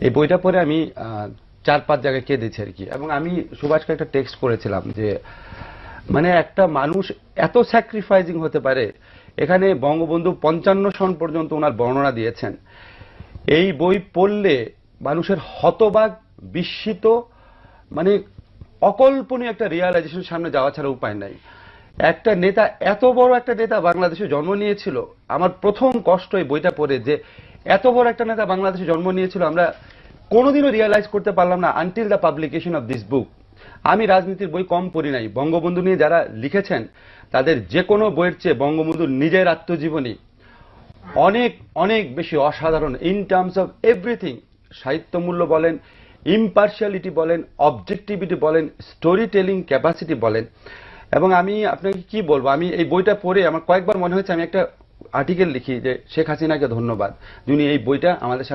এই বইটা পড়ে আমি 4-5 জায়গায় কেঁদেছি আর কি। এবং আমি সুভাষকে একটা টেক্সট করেছিলাম যে মানে একটা মানুষ এত স্যাক্রিফাইজিং হতে পারে। এখানে বঙ্গবন্ধু 55 সন পর্যন্ত ওনার বর্ণনা দিয়েছেন। এই বই পড়লে মানুষের হতবাক, বিস্মিত, মানে অকল্পনীয় একটা রিয়ালাইজেশনের সামনে যাওয়া ছাড়া উপায় নাই। একটা নেতা, এত বড় একটা নেতা বাংলাদেশে জন্ম নিয়েছিল। আমার প্রথম কষ্ট এই বইটা পড়ে যে এত বড় একটা নেতা বাংলাদেশে জন্ম নিয়েছিল, আমরা কোনোদিনও রিয়ালাইজ করতে পারলাম না until the publication of this book. আমি রাজনীতির বই কম পড়ি নাই, বঙ্গবন্ধু নিয়ে যারা লিখেছেন তাদের যে কোনো বইয়ের চেয়ে বঙ্গবন্ধুর নিজের আত্মজীবনী অনেক অনেক বেশি অসাধারণ ইন টার্মস অফ এভরিথিং। সাহিত্যমূল্য বলেন, ইম্পার্শিয়ালিটি বলেন, অবজেক্টিভিটি বলেন, স্টোরি টেলিং ক্যাপাসিটি বলেন। এবং আমি আপনাকে কি বলবো, আমি এই বইটা পড়ে আমার কয়েকবার মনে হয়েছে আমি একটা আর্টিকেল লিখি যে শেখ হাসিনাকে ধন্যবাদ, যিনি এই বইটা আমাদের